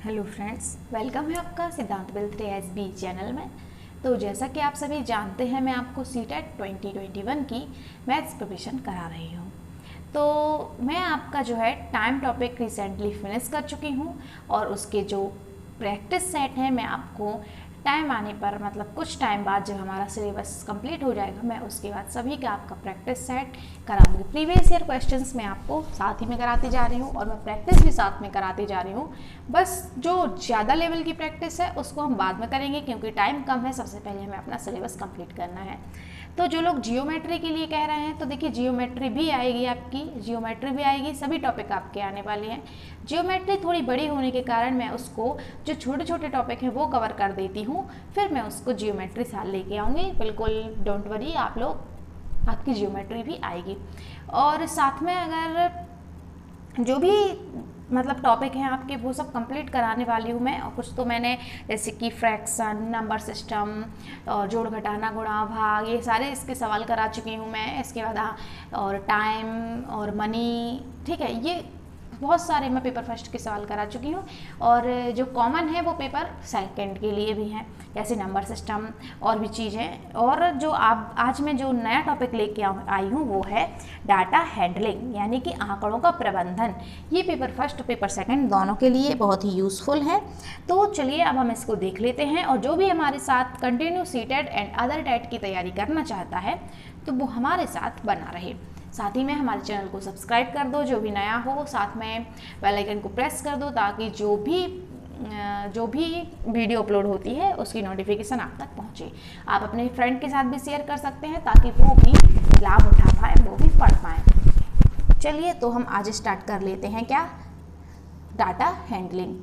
Hello friends, welcome है आपका सिद्धांत बिल्त्रे एसबी चैनल में। तो जैसा कि आप सभी जानते हैं, मैं आपको सीटेट 2021 की मैथ्स प्रिपरेशन करा रही हूँ। तो मैं आपका जो है टाइम टॉपिक रिसेंटली फिनिश कर चुकी हूँ और उसके जो प्रैक्टिस सेट हैं मैं आपको टाइम आने पर, मतलब कुछ टाइम बाद जब हमारा सिलेबस कंप्लीट हो जाएगा, मैं उसके बाद सभी का आपका प्रैक्टिस सेट कराऊंगी। प्रीवियस ईयर क्वेश्चंस मैं आपको साथ ही में कराती जा रही हूँ और मैं प्रैक्टिस भी साथ में कराती जा रही हूँ। बस जो ज़्यादा लेवल की प्रैक्टिस है उसको हम बाद में करेंगे क्योंकि टाइम कम है। सबसे पहले हमें अपना सिलेबस कंप्लीट करना है। तो जो लोग जियोमेट्री के लिए कह रहे हैं, तो देखिए जियोमेट्री भी आएगी, आपकी जियोमेट्री भी आएगी, सभी टॉपिक आपके आने वाले हैं। जियोमेट्री थोड़ी बड़ी होने के कारण मैं उसको जो छोटे छोटे टॉपिक हैं वो कवर कर देती हूँ, फिर मैं उसको जियोमेट्री साल लेके आऊँगी। बिल्कुल डोंट वरी, आप लोग, आपकी जियोमेट्री भी आएगी। और साथ में अगर जो भी मतलब टॉपिक हैं आपके वो सब कंप्लीट कराने वाली हूँ मैं। और कुछ तो मैंने जैसे कि फ्रैक्शन, नंबर सिस्टम और जोड़ घटाना गुणा भाग, ये सारे इसके सवाल करा चुकी हूँ मैं। इसके बाद और टाइम और मनी, ठीक है, ये बहुत सारे मैं पेपर फर्स्ट के सवाल करा चुकी हूँ। और जो कॉमन है वो पेपर सेकंड के लिए भी हैं, जैसे नंबर सिस्टम और भी चीज़ें। और जो आप आज मैं जो नया टॉपिक लेके आई हूँ वो है डाटा हैंडलिंग, यानी कि आंकड़ों का प्रबंधन। ये पेपर फर्स्ट पेपर सेकंड दोनों के लिए बहुत ही यूज़फुल है। तो चलिए अब हम इसको देख लेते हैं। और जो भी हमारे साथ continue CTET and other TET की तैयारी करना चाहता है तो वो हमारे साथ बना रहे। साथ ही में हमारे चैनल को सब्सक्राइब कर दो जो भी नया हो, साथ में बेल आइकन को प्रेस कर दो ताकि जो भी वीडियो अपलोड होती है उसकी नोटिफिकेशन आप तक पहुंचे। आप अपने फ्रेंड के साथ भी शेयर कर सकते हैं ताकि वो भी लाभ उठा पाए, वो भी पढ़ पाए। चलिए तो हम आज स्टार्ट कर लेते हैं। क्या? Data handling.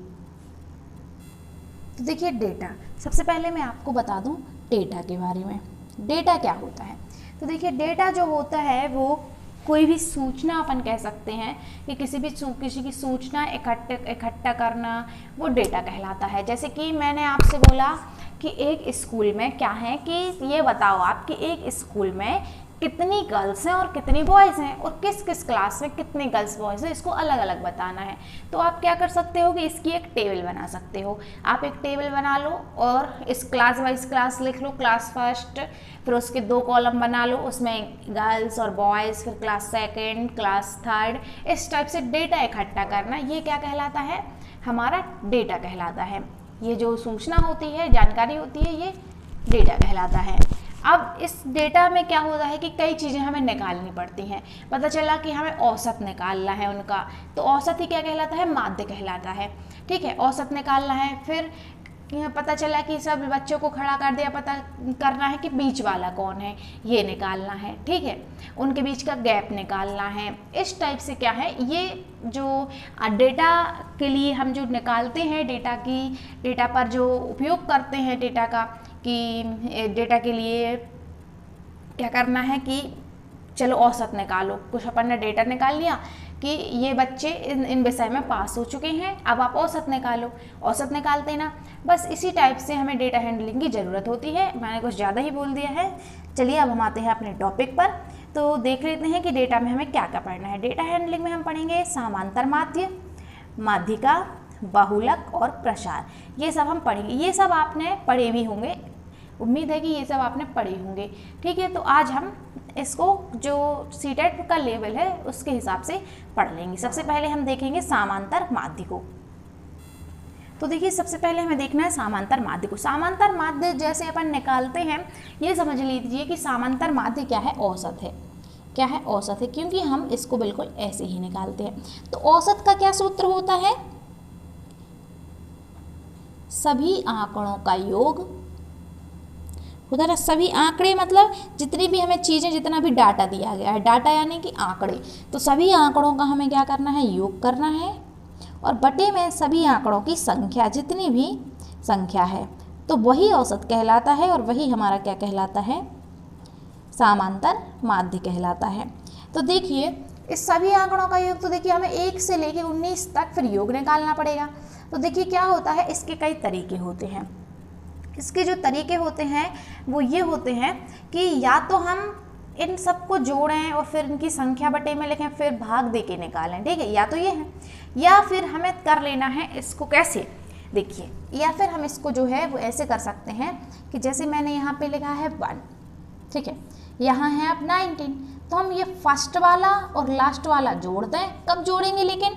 तो देखिए डेटा, सबसे पहले मैं आपको बता दूं डेटा के बारे में। डेटा क्या होता है? तो देखिए डेटा जो होता है वो कोई भी सूचना अपन कह सकते हैं कि किसी की सूचना इकट्ठा करना, वो डेटा कहलाता है। जैसे कि मैंने आपसे बोला कि एक स्कूल में क्या है कि ये बताओ आप कि एक स्कूल में कितनी गर्ल्स हैं और कितनी बॉयज़ हैं और किस किस क्लास में कितने गर्ल्स बॉयज़ हैं, इसको अलग अलग बताना है। तो आप क्या कर सकते हो कि इसकी एक टेबल बना सकते हो। आप एक टेबल बना लो और इस क्लास वाइज क्लास लिख लो, क्लास फर्स्ट, फिर उसके 2 कॉलम बना लो, उसमें गर्ल्स और बॉयज़, फिर क्लास सेकेंड, क्लास थर्ड, इस टाइप से डेटा इकट्ठा करना, ये क्या कहलाता है? हमारा डेटा कहलाता है। ये जो सूचना होती है, जानकारी होती है, ये डेटा कहलाता है। अब इस डेटा में क्या होता है कि कई चीज़ें हमें निकालनी पड़ती हैं। पता चला कि हमें औसत निकालना है उनका, तो औसत ही क्या कहलाता है? माध्य कहलाता है। ठीक है, औसत निकालना है। फिर पता चला कि सब बच्चों को खड़ा कर दिया, पता करना है कि बीच वाला कौन है, ये निकालना है। ठीक है, उनके बीच का गैप निकालना है। इस टाइप से क्या है, ये जो डेटा के लिए हम जो निकालते हैं, डेटा पर जो उपयोग करते हैं डेटा का, कि डेटा के लिए क्या करना है कि चलो औसत निकालो। कुछ अपन ने डेटा निकाल लिया कि ये बच्चे इन विषय में पास हो चुके हैं, अब आप औसत निकालो। औसत निकालते ना, बस इसी टाइप से हमें डेटा हैंडलिंग की ज़रूरत होती है। मैंने कुछ ज़्यादा ही बोल दिया है। चलिए अब हम आते हैं अपने टॉपिक पर। तो देख लेते हैं कि डेटा में हमें क्या क्या पढ़ना है। डेटा हैंडलिंग में हम पढ़ेंगे समांतर माध्य, माध्यिका, बहुलक और प्रसार। ये सब हम पढ़ेंगे। ये सब आपने पढ़े भी होंगे, उम्मीद है कि ये सब आपने पढ़े होंगे। ठीक है, तो आज हम इसको जो सीटेट का लेवल है उसके हिसाब से पढ़ लेंगे। सबसे पहले हम देखेंगे समांतर माध्य को। तो देखिए सबसे पहले हमें देखना है समांतर माध्य को। समांतर माध्य जैसे अपन निकालते हैं, ये समझ लीजिए कि समांतर माध्य क्या है? औसत है। क्या है? औसत है, क्योंकि हम इसको बिल्कुल ऐसे ही निकालते हैं। तो औसत का क्या सूत्र होता है? सभी आंकड़ों का योग होता है। सभी आंकड़े मतलब जितनी भी हमें चीज़ें, जितना भी डाटा दिया गया है, डाटा यानी कि आंकड़े, तो सभी आंकड़ों का हमें क्या करना है? योग करना है। और बटे में सभी आंकड़ों की संख्या, जितनी भी संख्या है, तो वही औसत कहलाता है और वही हमारा क्या कहलाता है? समांतर माध्य कहलाता है। तो देखिए इस सभी आंकड़ों का योग, तो देखिए हमें 1 से लेकर 19 तक फिर योग निकालना पड़ेगा। तो देखिए क्या होता है, इसके कई तरीके होते हैं। इसके जो तरीके होते हैं वो ये होते हैं कि या तो हम इन सबको जोड़ें और फिर इनकी संख्या बटे में लिखें, फिर भाग दे के निकालें। ठीक है, या तो ये है, या फिर हमें कर लेना है इसको कैसे देखिए, या फिर हम इसको जो है वो ऐसे कर सकते हैं कि जैसे मैंने यहाँ पे लिखा है 1, ठीक है, यहाँ है अब 19, तो हम ये फर्स्ट वाला और लास्ट वाला जोड़ दें। कब जोड़ेंगे लेकिन?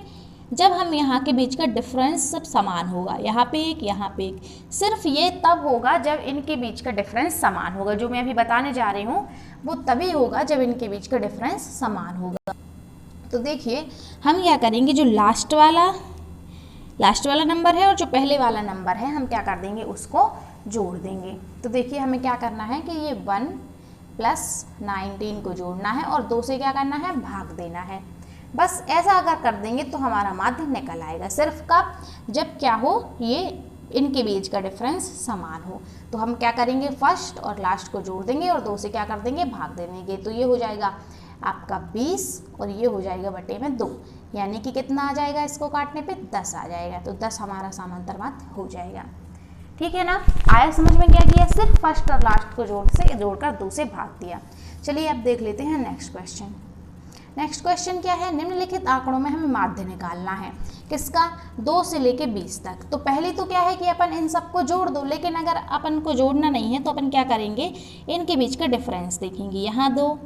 जब हम यहाँ के बीच का डिफरेंस सब समान होगा, यहाँ पे एक, यहाँ पे एक। सिर्फ ये तब होगा जब इनके बीच का डिफरेंस समान होगा। जो मैं अभी बताने जा रही हूँ वो तभी होगा जब इनके बीच का डिफरेंस समान होगा। तो देखिए हम क्या करेंगे, जो लास्ट वाला नंबर है और जो पहले वाला नंबर है हम क्या कर देंगे, उसको जोड़ देंगे। तो देखिए हमें क्या करना है कि ये 1 + 19 को जोड़ना है और 2 से क्या करना है, भाग देना है। बस ऐसा अगर कर देंगे तो हमारा माध्य निकल आएगा। सिर्फ कब? जब क्या हो, ये इनके बीच का डिफरेंस समान हो। तो हम क्या करेंगे, फर्स्ट और लास्ट को जोड़ देंगे और 2 से क्या कर देंगे, भाग दे देंगे। तो ये हो जाएगा आपका 20 और ये हो जाएगा बटे में 2, यानी कि कितना आ जाएगा, इसको काटने पे 10 आ जाएगा। तो 10 हमारा समांतर माध्य हो जाएगा। ठीक है ना? आया समझ में? क्या किया, सिर्फ फर्स्ट और लास्ट को जोड़कर 2 से भाग दिया। चलिए अब देख लेते हैं नेक्स्ट क्वेश्चन। नेक्स्ट क्वेश्चन क्या है, निम्नलिखित आंकड़ों में हमें माध्य निकालना है। किसका? 2 से लेके 20 तक। तो पहले तो क्या है कि अपन इन सबको जोड़ दो, लेकिन अगर अपन को जोड़ना नहीं है तो अपन क्या करेंगे, इनके बीच का डिफरेंस देखेंगे। यहाँ 2,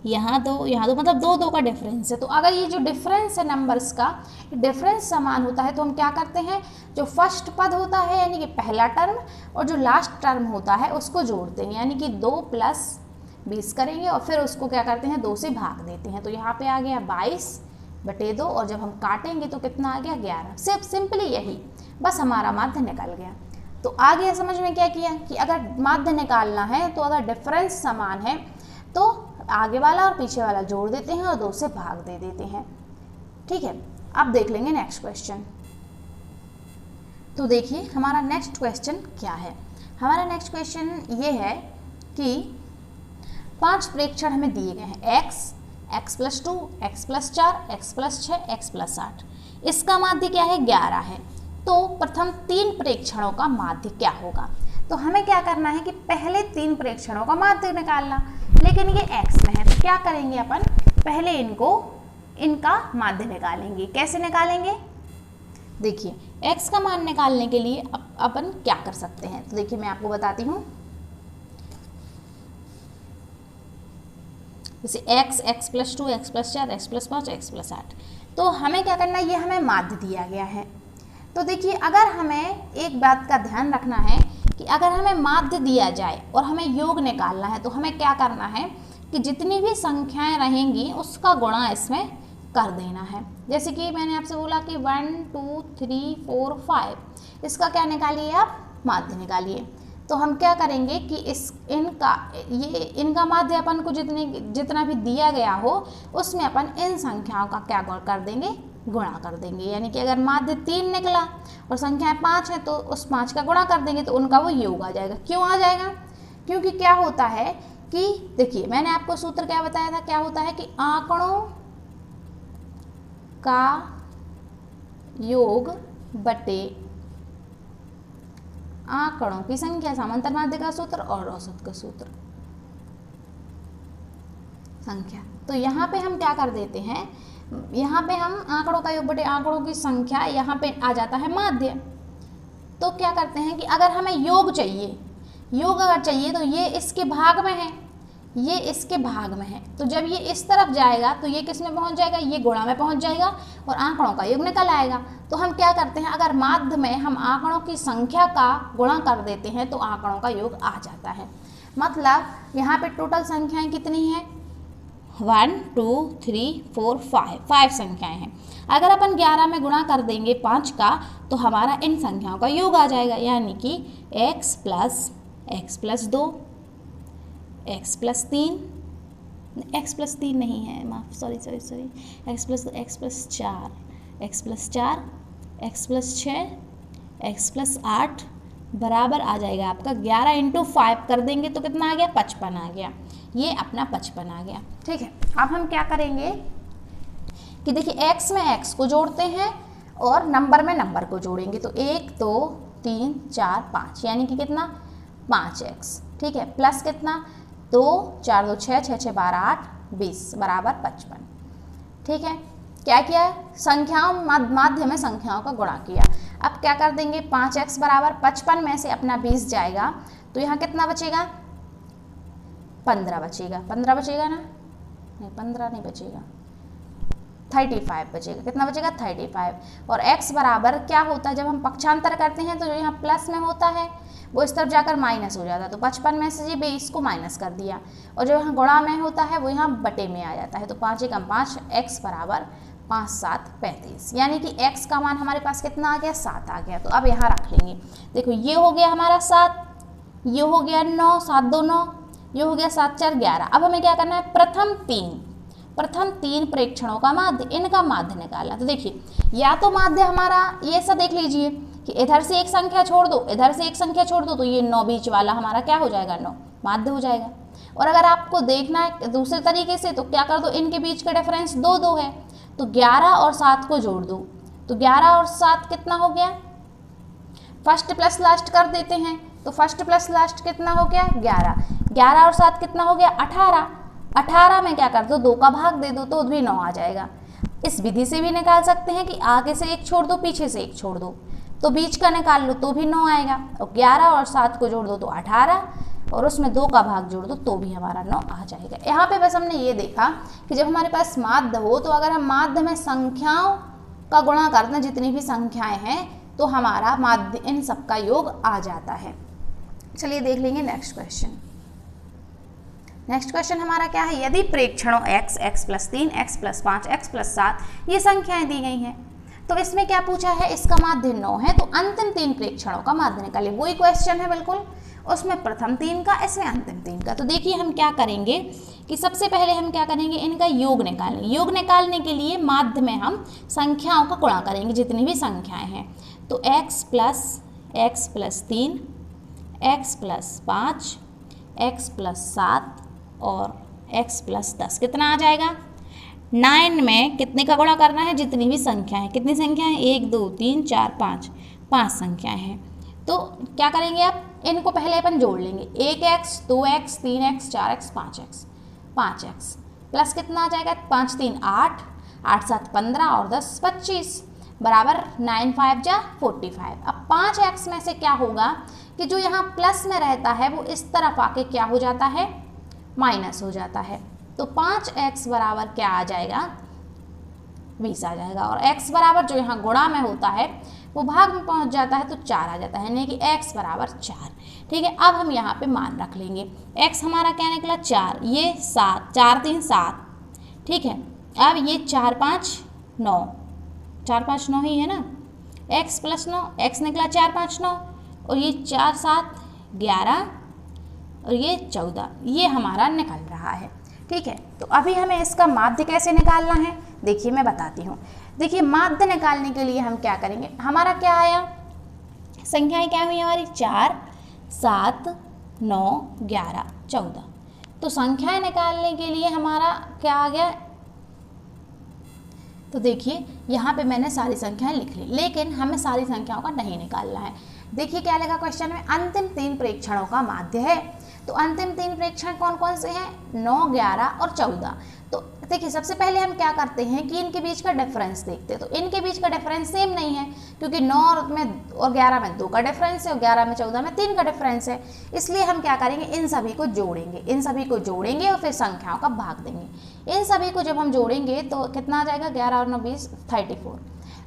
यहाँ 2, यहाँ 2, मतलब 2 2 का डिफरेंस है। तो अगर ये जो डिफरेंस है नंबर्स का, डिफरेंस समान होता है तो हम क्या करते हैं, जो फर्स्ट पद होता है यानी कि पहला टर्म और जो लास्ट टर्म होता है उसको जोड़ते हैं, यानी कि 2 + 20 करेंगे और फिर उसको क्या करते हैं, 2 से भाग देते हैं। तो यहाँ पे आ गया 22 बटे 2 और जब हम काटेंगे तो कितना आ गया, 11। सिर्फ सिंपली यही, बस हमारा माध्य निकल गया। तो आ गया समझ में? क्या किया कि अगर माध्य निकालना है तो अगर डिफरेंस समान है तो आगे वाला और पीछे वाला जोड़ देते हैं और 2 से भाग दे देते हैं। ठीक है, अब देख लेंगे नेक्स्ट क्वेश्चन। तो देखिए हमारा नेक्स्ट क्वेश्चन क्या है। हमारा नेक्स्ट क्वेश्चन ये है कि 5 प्रेक्षण हमें दिए गए हैं, x, x+2, x+4, x+6, x+8। इसका माध्य क्या है, 11 है। तो प्रथम 3 प्रेक्षणों का माध्य क्या होगा। तो हमें क्या करना है कि पहले 3 प्रेक्षणों का माध्य निकालना, लेकिन ये x में है तो क्या करेंगे अपन, पहले इनका माध्य निकालेंगे। कैसे निकालेंगे, देखिए x का मान निकालने के लिए अपन क्या कर सकते हैं। तो देखिए मैं आपको बताती हूँ। जैसे x, x+2, x+4, x+5, x+8। तो हमें क्या करना है, ये हमें माध्य दिया गया है। तो देखिए अगर हमें एक बात का ध्यान रखना है कि अगर हमें माध्य दिया जाए और हमें योग निकालना है तो हमें क्या करना है कि जितनी भी संख्याएं रहेंगी उसका गुणा इसमें कर देना है। जैसे कि मैंने आपसे बोला कि 1 2 3 4 5, इसका क्या निकालिए आप, माध्य निकालिए। तो हम क्या करेंगे कि इनका माध्य अपन को जितना भी दिया गया हो उसमें अपन इन संख्याओं का क्या कर देंगे, गुणा कर देंगे। यानी कि अगर माध्य 3 निकला और संख्याएं 5 है तो उस 5 का गुणा कर देंगे तो उनका वो योग आ जाएगा। क्यों आ जाएगा, क्योंकि क्या होता है कि देखिए मैंने आपको सूत्र क्या बताया था, क्या होता है कि आंकड़ों का योग बटे आंकड़ों की संख्या, समांतर माध्य का सूत्र और औसत का सूत्र संख्या। तो यहाँ पे हम क्या कर देते हैं, यहाँ पे हम आंकड़ों का योग बटे आंकड़ों की संख्या, यहाँ पे आ जाता है माध्य। तो क्या करते हैं कि अगर हमें योग अगर चाहिए तो ये इसके भाग में है, ये इसके भाग में है। तो जब ये इस तरफ जाएगा तो ये किस में पहुंच जाएगा, ये गुणा में पहुंच जाएगा और आंकड़ों का योग निकल आएगा। तो हम क्या करते हैं, अगर माध्य में हम आंकड़ों की संख्या का गुणा कर देते हैं तो आंकड़ों का योग आ जाता है। मतलब यहाँ पे टोटल संख्याएं कितनी हैं, 1 2 3 4 5 संख्याएं हैं। अगर अपन 11 में गुणा कर देंगे 5 का तो हमारा इन संख्याओं का योग आ जाएगा। यानी कि x + 2, x+3, x+3 नहीं है, माफ, sorry, x+2, x+4, x+4, x+6, x+8 बराबर आ जाएगा आपका 11 × 5 कर देंगे तो कितना आ गया, 55 आ गया। ये अपना 55 आ गया। ठीक है, अब हम क्या करेंगे कि देखिए x में x को जोड़ते हैं और नंबर में नंबर को जोड़ेंगे। तो 1 2 3 4 5 यानी कि कितना, 5x। ठीक है, प्लस कितना, 2 4 2 6 6 6 12 8 20 बराबर 55। ठीक है, क्या किया है, संख्याओं माध्य में संख्याओं का गुणा किया। अब क्या कर देंगे, 5x बराबर 55 में से अपना 20 जाएगा तो यहाँ कितना बचेगा, 15 बचेगा, 15 बचेगा ना, नहीं 15 नहीं बचेगा, 35 बचेगा। कितना बचेगा, 35। और x बराबर क्या होता है, जब हम पक्षांतर करते हैं तो जो यहाँ प्लस में होता है वो इस तरफ जाकर माइनस हो जाता है, तो 55 में से ये 20 को माइनस कर दिया, और जो यहाँ गुणा में होता है वो यहाँ बटे में आ जाता है, तो 5 एकम 5, x बराबर 5 7 35, यानी कि x का मान हमारे पास कितना आ गया, 7 आ गया। तो अब यहाँ रख लेंगे, देखो ये हो गया हमारा 7, ये हो गया 9, 7 2 9, ये हो गया 7 4 11। अब हमें क्या करना है, प्रथम तीन प्रेक्षणों का माध्य, इनका माध्य निकालना। तो देखिए या तो माध्य हमारा ये सा देख लीजिए कि इधर से एक संख्या छोड़ दो, इधर से एक संख्या छोड़ दो, तो ये 9 बीच वाला हमारा क्या हो जाएगा, 9 माध्य हो जाएगा। और अगर आपको देखना है दूसरे तरीके से तो क्या कर दो, इनके बीच का डिफरेंस 2 2 है, तो 11 और 7 को जोड़ दो, तो 11 और 7 कितना हो गया, फर्स्ट प्लस लास्ट कर देते हैं, तो फर्स्ट प्लस लास्ट कितना हो गया, 11, 11 और 7 कितना हो गया, 18, 18 में क्या कर दो, 2 का भाग दे दो तो भी 9 आ जाएगा। इस विधि से भी निकाल सकते हैं कि आगे से एक छोड़ दो, पीछे से एक छोड़ दो, तो बीच का निकाल लो तो भी 9 आएगा, और 11 और 7 को जोड़ दो तो 18, और उसमें 2 का भाग जोड़ दो तो भी हमारा 9 आ जाएगा। यहाँ पे बस हमने ये देखा कि जब हमारे पास माध्य हो तो अगर हम माध्य में संख्याओं का गुणा करते हैं, जितनी भी संख्याएं हैं, तो हमारा माध्य इन सब का योग आ जाता है। चलिए देख लेंगे नेक्स्ट क्वेश्चन। नेक्स्ट क्वेश्चन हमारा क्या है, यदि प्रेक्षणों x, x + 3, x + 5, x + 7 ये संख्याएं दी गई हैं, तो इसमें क्या पूछा है, इसका माध्य 9 है, तो अंतिम 3 प्रेक्षणों का माध्य निकालिए। वही क्वेश्चन है बिल्कुल, उसमें प्रथम 3 का, इसमें अंतिम 3 का। तो देखिए हम क्या करेंगे कि सबसे पहले हम क्या करेंगे, इनका योग निकालेंगे। योग निकालने के लिए माध्य में हम संख्याओं का गुणा करेंगे, जितनी भी संख्याएं हैं, तो x + 3, x + 5, x + 7 और x + 10 कितना आ जाएगा, 9 में कितने का गुणा करना है, जितनी भी संख्या है, कितनी संख्या है, 1 2 3 4 5, 5 संख्याएं हैं। तो क्या करेंगे, अब इनको पहले अपन जोड़ लेंगे, 1x 2x 3x 4x 5x, 5x plus कितना आ जाएगा, 5 3 8, 8 7 15 और 10 25 बराबर 9 5 जा 45। अब 5x में से क्या होगा कि जो यहाँ प्लस में रहता है वो इस तरफ आके क्या हो जाता है, माइनस हो जाता है, तो 5x बराबर क्या आ जाएगा, 20 आ जाएगा। और x बराबर जो यहाँ गुणा में होता है वो भाग में पहुँच जाता है तो 4 आ जाता है, यानी कि x बराबर 4। ठीक है, अब हम यहाँ पे मान रख लेंगे, x हमारा क्या निकला 4, ये 7, 4 3 7, ठीक है। अब ये 4 5 9, 4 5 9 ही है ना, x + 9, x निकला 4 5 9, और ये 4 7 11 और ये 14, ये हमारा निकल रहा है। ठीक है, तो अभी हमें इसका माध्य कैसे निकालना है, देखिए मैं बताती हूँ। देखिए माध्य निकालने के लिए हम क्या करेंगे, हमारा क्या आया, संख्याएं क्या हुई हमारी, 4 7 9 11 14, तो संख्याएं निकालने के लिए हमारा क्या आ गया, तो देखिए यहाँ पे मैंने सारी संख्याएं लिख ली, लेकिन हमें सारी संख्याओं का नहीं निकालना है। देखिए क्या लगा क्वेश्चन में, अंतिम 3 प्रेक्षणों का माध्य है, तो अंतिम 3 प्रेक्षण कौन कौन से हैं, 9 11 और 14। तो देखिए सबसे पहले हम क्या करते हैं कि इनके बीच का डिफरेंस देखते हैं, तो इनके बीच का डिफरेंस सेम नहीं है, क्योंकि 9 में और 11 में 2 का डिफरेंस है, और 11 में 14 में 3 का डिफरेंस है। इसलिए हम क्या करेंगे, इन सभी को जोड़ेंगे, इन सभी को जोड़ेंगे और फिर संख्याओं का भाग देंगे। इन सभी को जब हम जोड़ेंगे तो कितना आ जाएगा, 11 और 9 20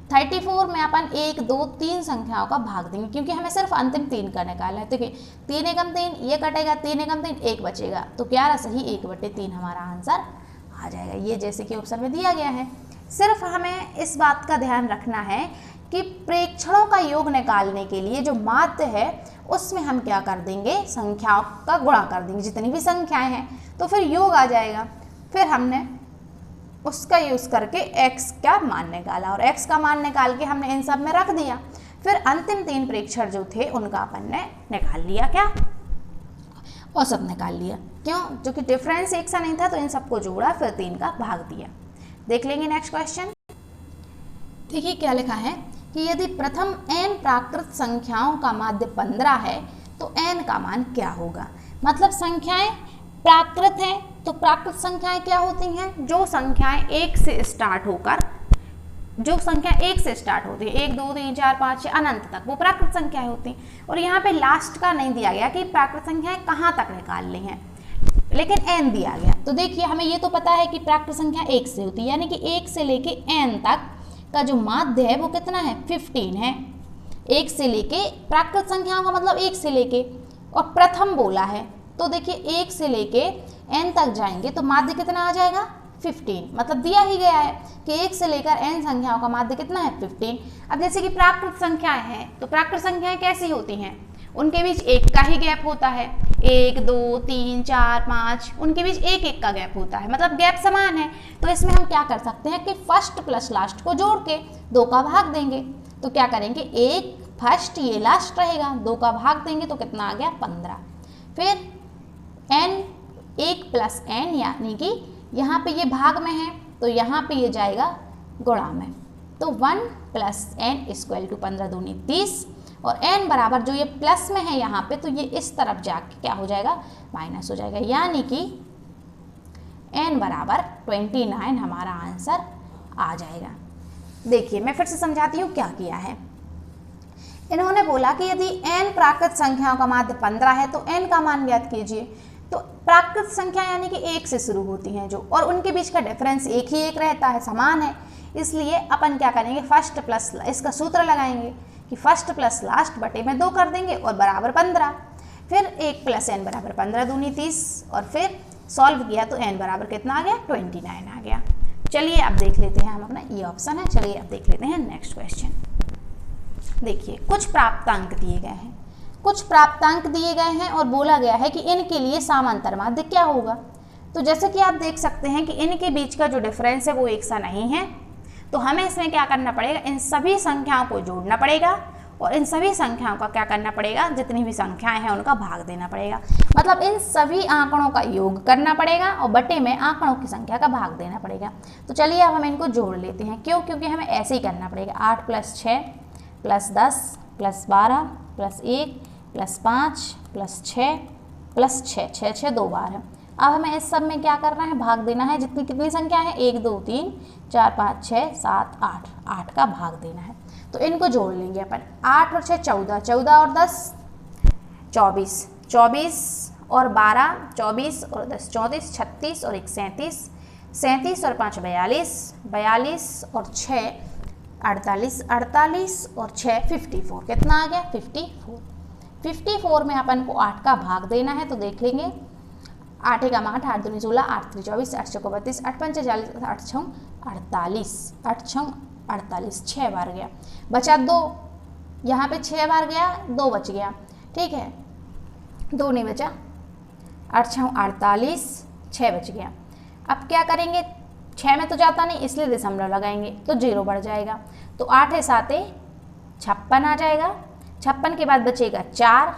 34 में अपन 1 2 3 संख्याओं का भाग देंगे, क्योंकि हमें सिर्फ अंतिम 3 का निकालना है। देखिए 3 एकम 3 ये कटेगा, 3 एकम 3 1 बचेगा, तो 11 सही 1/3 हमारा आंसर आ जाएगा, ये जैसे कि ऑप्शन में दिया गया है। सिर्फ हमें इस बात का ध्यान रखना है कि प्रेक्षणों का योग निकालने के लिए जो माध्य है उसमें हम क्या कर देंगे, संख्याओं का गुणा कर देंगे, जितनी भी संख्याएं हैं, तो फिर योग आ जाएगा। फिर हमने उसका यूज़ करके x का मान निकाला, और x का मान निकाल के हमने इन सब में रख दिया। फिर अंतिम 3 प्रेक्षण जो थे उनका अपन ने निकाल लिया, क्या औसत निकाल लिया, क्यों, जो कि डिफरेंस एक सा नहीं था, तो इन सबको जोड़ा फिर 3 का भाग दिया। देख लेंगे नेक्स्ट क्वेश्चन। देखिए क्या लिखा है कि यदि प्रथम n प्राकृत संख्याओं का माध्य 15 है तो n का मान क्या होगा। मतलब संख्याएं प्राकृत हैं, तो प्राकृत संख्याएं क्या होती हैं, जो संख्याएं 1 से स्टार्ट होकर जो संख्या 1 से स्टार्ट होती है, 1 2 3 4 5 6 अनंत तक, वो प्राकृत संख्याएं होती हैं। और यहाँ पे लास्ट का नहीं दिया गया कि प्राकृत संख्याएं कहाँ तक निकालनी है, लेकिन n दिया गया। तो देखिए हमें ये तो पता है कि प्राकृत संख्या 1 से होती है, यानी कि 1 से लेके n तक का जो माध्य है वो कितना है, 15 है। 1 से लेके प्राकृत संख्याओं का मतलब 1 से लेके, और प्रथम बोला है तो देखिए 1 से लेके n तक जाएंगे तो माध्य कितना आ जाएगा, 15। मतलब दिया ही गया है कि 1 से लेकर n संख्याओं का माध्य कितना है, 15। अब जैसे कि प्राकृत संख्याएं हैं तो प्राकृत संख्याएं कैसी होती हैं, उनके बीच 1 का ही गैप होता है, 1 2 3 4 5, उनके बीच 1 1 का गैप होता है, मतलब गैप समान है। तो इसमें हम क्या कर सकते हैं कि फर्स्ट प्लस लास्ट को जोड़ के 2 का भाग देंगे। तो क्या करेंगे, 1 फर्स्ट ये लास्ट रहेगा, 2 का भाग देंगे तो कितना आ गया, 15। फिर n 1 प्लस n, यानी कि यहाँ पे ये भाग में है तो यहाँ पे ये जाएगा गुणा में, तो 1 प्लस n इक्वल टू 15 दूनी 30, और n बराबर जो ये प्लस में है यहाँ पे तो ये इस तरफ जाके क्या हो जाएगा, माइनस हो जाएगा, यानी कि n बराबर 29 हमारा आंसर आ जाएगा। देखिए मैं फिर से समझाती हूँ क्या किया है। इन्होंने बोला कि यदि n प्राकृत संख्याओं का माध्य 15 है तो n का मान ज्ञात कीजिए। तो प्राकृत संख्या यानी कि 1 से शुरू होती हैं जो, और उनके बीच का डिफरेंस 1 ही 1 रहता है, समान है, इसलिए अपन क्या करेंगे, फर्स्ट प्लस, इसका सूत्र लगाएंगे कि फर्स्ट प्लस लास्ट बटे में 2 कर देंगे और बराबर 15। फिर 1 प्लस n बराबर 15 दूनी 30, और फिर सॉल्व किया तो n बराबर कितना आ गया, 29 आ गया। चलिए अब देख लेते हैं हम अपना, ये ऑप्शन है। चलिए अब देख लेते हैं नेक्स्ट क्वेश्चन। देखिए कुछ प्राप्तांक दिए गए हैं, कुछ प्राप्तांक दिए गए हैं और बोला गया है कि इनके लिए समांतर माध्य क्या होगा। तो जैसे कि आप देख सकते हैं कि इनके बीच का जो डिफरेंस है वो एक सा नहीं है, तो हमें इसमें क्या करना पड़ेगा, इन सभी संख्याओं को जोड़ना पड़ेगा और इन सभी संख्याओं का क्या करना पड़ेगा, जितनी भी संख्याएं हैं उनका भाग देना पड़ेगा। मतलब इन सभी आंकड़ों का योग करना पड़ेगा और बटे में आंकड़ों की संख्या का भाग देना पड़ेगा। तो चलिए अब हम इनको जोड़ लेते हैं। क्यों, क्योंकि हमें ऐसे ही करना पड़ेगा। 8 plus 6 plus 10 plus 12 plus 1 plus 5 plus 6 plus 6, 6 6 2 बार है। अब हमें इस सब में क्या करना है, भाग देना है। जितनी कितनी संख्या है, 1 2 3 4 5 6 7 8, 8 का भाग देना है। तो इनको जोड़ लेंगे अपन। 8 और 6 14, 14 और 10 24, 24 और 12 24 और 10 34, 36 और 1 37, 37 और 5 42, 42 और 6 48, 48 और 6 54। कितना आ गया, 54। 54 में अपन को 8 का भाग देना है। तो देख लेंगे, 8 एकम 8, 8 दूनी 16, 8 3 24, 8 6 32, 8 5 40, 8 6 48, 8 6 48, 6 बार गया, बचा 2। यहाँ पे 6 बार गया, 2 बच गया, ठीक है, 2 नहीं बचा। 8 6 48, 6 बच गया। अब क्या करेंगे, 6 में तो जाता नहीं इसलिए दशमलव लगाएंगे तो 0 बढ़ जाएगा। तो 8 7 56 आ जाएगा। 56 के बाद बचेगा 4,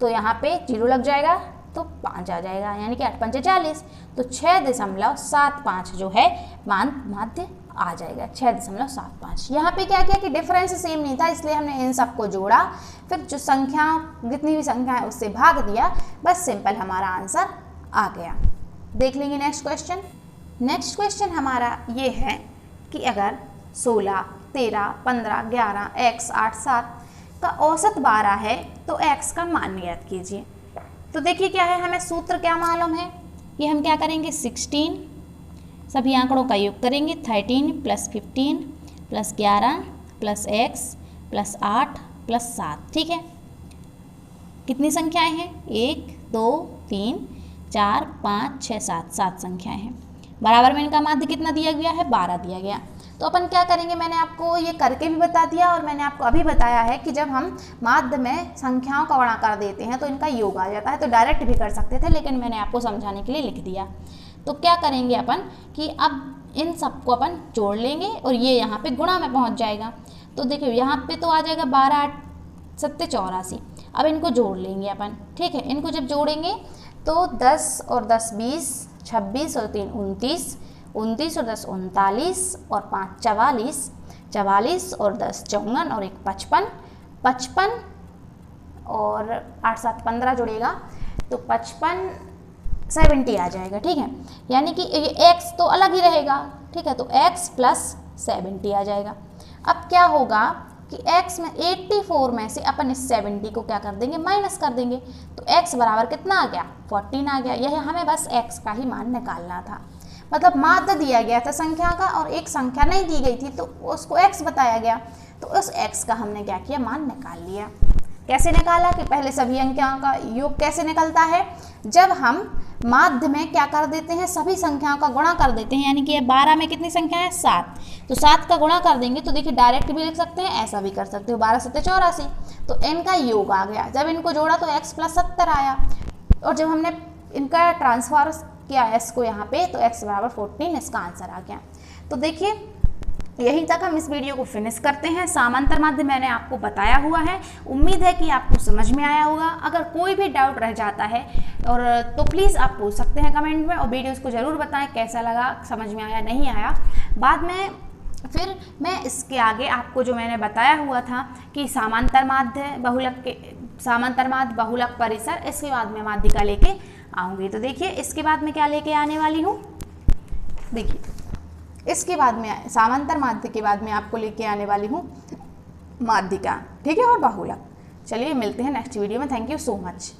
तो यहाँ पे 0 लग जाएगा तो 5 आ जाएगा, यानी कि 8 5 40। तो 6.75 जो है माध्य आ जाएगा, 6.75। यहाँ पे क्या किया कि डिफरेंस सेम नहीं था, इसलिए हमने इन सबको जोड़ा, फिर जो संख्या जितनी भी संख्या है उससे भाग दिया, बस सिंपल हमारा आंसर आ गया। देख लेंगे नेक्स्ट क्वेश्चन। नेक्स्ट क्वेश्चन हमारा ये है कि अगर 16 13 15 11 x 8 7 का औसत 12 है तो x का मान ज्ञात कीजिए। तो देखिए क्या है, हमें सूत्र क्या मालूम है, ये हम क्या करेंगे, 16 सभी आंकड़ों का योग करेंगे, 13 plus 15 plus 11 plus x plus 8 plus 7, ठीक है। कितनी संख्याएं हैं, 1 2 3 4 5 6 7, 7 संख्याएं हैं। बराबर में इनका माध्य कितना दिया गया है, 12 दिया गया। तो अपन क्या करेंगे, मैंने आपको ये करके भी बता दिया और मैंने आपको अभी बताया है कि जब हम माध्य में संख्याओं का गुणा कर देते हैं तो इनका योग आ जाता है। तो डायरेक्ट भी कर सकते थे, लेकिन मैंने आपको समझाने के लिए लिख दिया। तो क्या करेंगे अपन कि अब इन सबको अपन जोड़ लेंगे और ये यहाँ पे गुणा में पहुँच जाएगा। तो देखिए यहाँ पे तो आ जाएगा 12 8 7 84। अब इनको जोड़ लेंगे अपन, ठीक है। इनको जब जोड़ेंगे तो 10 और 10 20, 26 और 3 29, 29 और 10 39 और 5 44, 44 और 10 54 और 1 55, 55 और 8 7 15 जुड़ेगा तो 55 70 आ जाएगा, ठीक है। यानी कि ये x तो अलग ही रहेगा, ठीक है। तो x प्लस 70 आ जाएगा। अब क्या होगा कि x में 84 में से अपन इस 70 को क्या कर देंगे, माइनस कर देंगे, तो x बराबर कितना आ गया, 14 आ गया। यह हमें बस x का ही मान निकालना था, मतलब माध्य दिया गया था संख्या का और एक संख्या नहीं दी गई थी तो उसको x बताया गया, तो उस x का हमने क्या किया, मान निकाल लिया। कैसे निकाला कि पहले सभी अंकों का योग कैसे निकलता है, जब हम माध्य में क्या कर देते हैं, सभी संख्याओं का गुणा कर देते हैं, यानी कि 12 में कितनी संख्या है, 7, तो 7 का गुणा कर देंगे तो देखिए डायरेक्ट भी लिख सकते हैं, ऐसा भी कर सकते हो, 12 7 84, तो इनका योग आ गया। जब इनको जोड़ा तो x + 70 आया, और जब हमने इनका ट्रांसफर किया s को यहाँ पे तो x बराबर 14 इसका आंसर आ गया। तो देखिए यहीं तक हम इस वीडियो को फिनिश करते हैं। समांतर माध्य मैंने आपको बताया हुआ है, उम्मीद है कि आपको समझ में आया होगा। अगर कोई भी डाउट रह जाता है और तो प्लीज़ आप पूछ सकते हैं कमेंट में, और वीडियोस को ज़रूर बताएं कैसा लगा, समझ में आया नहीं आया। बाद में फिर मैं इसके आगे आपको जो मैंने बताया हुआ था कि समांतर माध्य बहुलक के समांतर माध्य बहुलक परिसर, इसके बाद में माध्यिका लेके आऊँगी। तो देखिए इसके बाद में क्या लेके आने वाली हूँ, देखिए इसके बाद में समांतर माध्य के बाद में आपको लेके आने वाली हूँ माध्यिका, ठीक है, और बहुलक। चलिए मिलते हैं नेक्स्ट वीडियो में। Thank you so much.